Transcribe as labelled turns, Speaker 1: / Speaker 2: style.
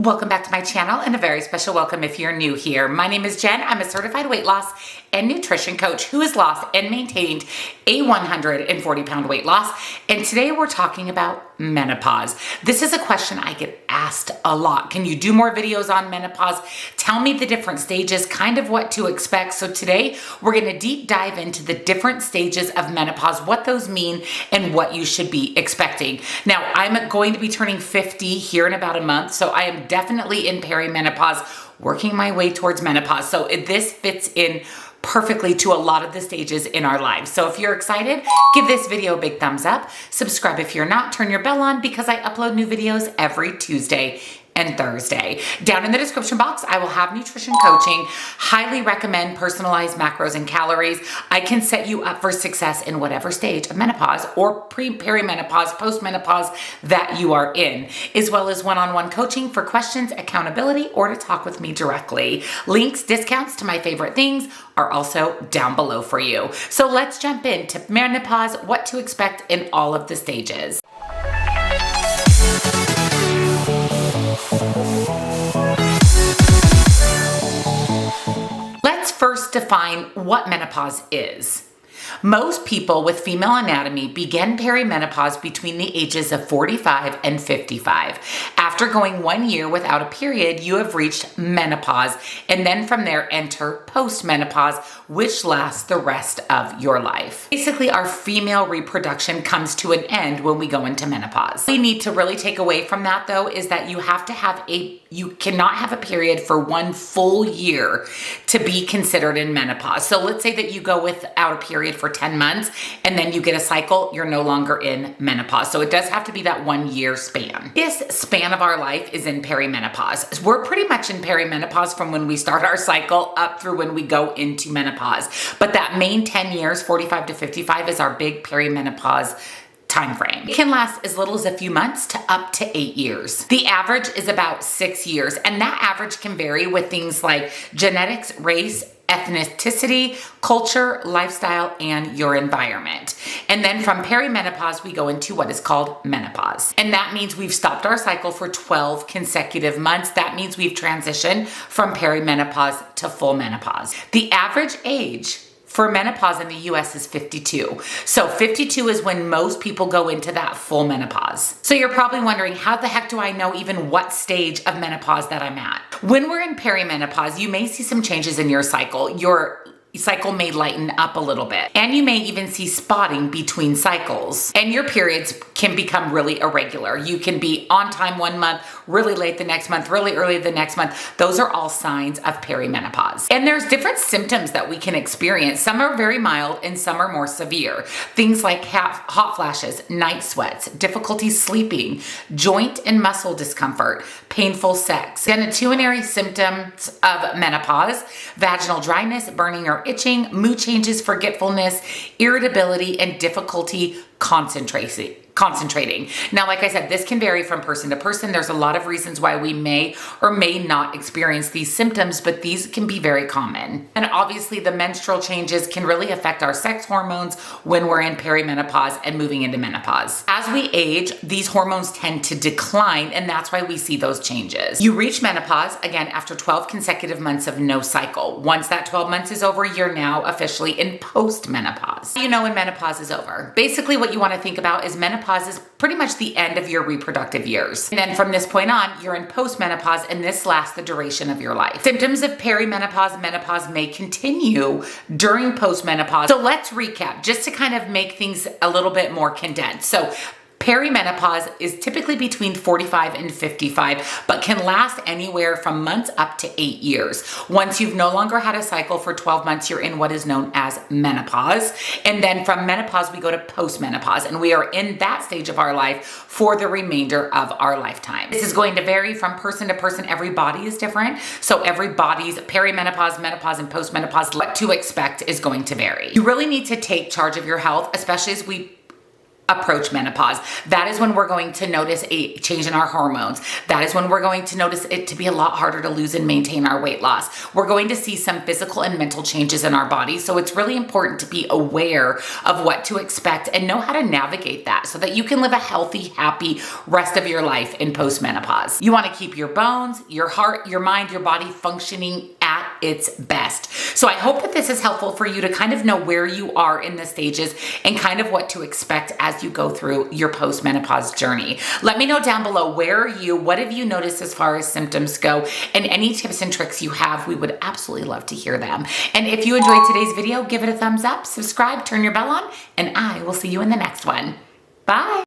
Speaker 1: Welcome back to my channel and a very special welcome if you're new here. My name is Jen. I'm a certified weight loss and nutrition coach who has lost and maintained a 140-pound weight loss. And today we're talking about menopause. This is a question I get asked a lot. Can you do more videos on menopause? Tell me the different stages, kind of what to expect. So today we're going to deep dive into the different stages of menopause, what those mean and what you should be expecting. Now, I'm going to be turning 50 here in about a month. So I am definitely in perimenopause, working my way towards menopause. So this fits in perfectly to a lot of the stages in our lives. So if you're excited, give this video a big thumbs up. Subscribe if you're not, turn your bell on because I upload new videos every Tuesday and Thursday. Down in the description box, I will have nutrition coaching. Highly recommend personalized macros and calories. I can set you up for success in whatever stage of menopause or perimenopause, postmenopause that you are in, as well as one-on-one coaching for questions, accountability, or to talk with me directly. Links, discounts to my favorite things are also down below for you. So let's jump into menopause, what to expect in all of the stages. Let's first define what menopause is. Most people with female anatomy begin perimenopause between the ages of 45 and 55. After going 1 year without a period, you have reached menopause, and then from there enter postmenopause, which lasts the rest of your life. Basically, our female reproduction comes to an end when we go into menopause. What we need to really take away from that, though, is that you cannot have a period for 1 full year to be considered in menopause. So let's say that you go without a period for 10 months and then you get a cycle, you're no longer in menopause. So it does have to be that 1 year span. This span of our life is in perimenopause. We're pretty much in perimenopause from when we start our cycle up through when we go into menopause. But that main 10 years, 45 to 55, is our big perimenopause time frame. It can last as little as a few months to up to 8 years. The average is about 6 years, and that average can vary with things like genetics, race, ethnicity, culture, lifestyle, and your environment. And then from perimenopause, we go into what is called menopause. And that means we've stopped our cycle for 12 consecutive months. That means we've transitioned from perimenopause to full menopause. The average age for menopause in the US is 52. So 52 is when most people go into that full menopause. So you're probably wondering, how the heck do I know even what stage of menopause that I'm at? When we're in perimenopause, you may see some changes in your cycle. Your cycle may lighten up a little bit, and you may even see spotting between cycles, and your periods can become really irregular. You can be on time 1 month, really late the next month, really early the next month. Those are all signs of perimenopause. And there's different symptoms that we can experience. Some are very mild and some are more severe. Things like hot flashes, night sweats, difficulty sleeping, joint and muscle discomfort, painful sex. Genitourinary symptoms of menopause: vaginal dryness, burning or itching, mood changes, forgetfulness, irritability, and difficulty concentrating. Now, like I said, this can vary from person to person. There's a lot of reasons why we may or may not experience these symptoms, but these can be very common. And obviously the menstrual changes can really affect our sex hormones when we're in perimenopause and moving into menopause. As we age, these hormones tend to decline, and that's why we see those changes. You reach menopause, again, after 12 consecutive months of no cycle. Once that 12 months is over, you're now officially in postmenopause. You know when menopause is over. Basically, what you want to think about is menopause is pretty much the end of your reproductive years. And then from this point on, you're in postmenopause, and this lasts the duration of your life. Symptoms of perimenopause, menopause may continue during postmenopause. So let's recap just to kind of make things a little bit more condensed. So perimenopause is typically between 45 and 55, but can last anywhere from months up to 8 years. Once you've no longer had a cycle for 12 months, you're in what is known as menopause. And then from menopause, we go to postmenopause, and we are in that stage of our life for the remainder of our lifetime. This is going to vary from person to person. Every body is different. So everybody's perimenopause, menopause, and postmenopause, what to expect is going to vary. You really need to take charge of your health, especially as we approach menopause. That is when we're going to notice a change in our hormones. That is when we're going to notice it to be a lot harder to lose and maintain our weight loss. We're going to see some physical and mental changes in our body. So it's really important to be aware of what to expect and know how to navigate that so that you can live a healthy, happy rest of your life in postmenopause. You want to keep your bones, your heart, your mind, your body functioning at its best. So I hope that this is helpful for you to kind of know where you are in the stages and kind of what to expect as you go through your postmenopause journey. Let me know down below, where are you? What have you noticed as far as symptoms go? And any tips and tricks you have, we would absolutely love to hear them. And if you enjoyed today's video, give it a thumbs up, subscribe, turn your bell on, and I will see you in the next one. Bye.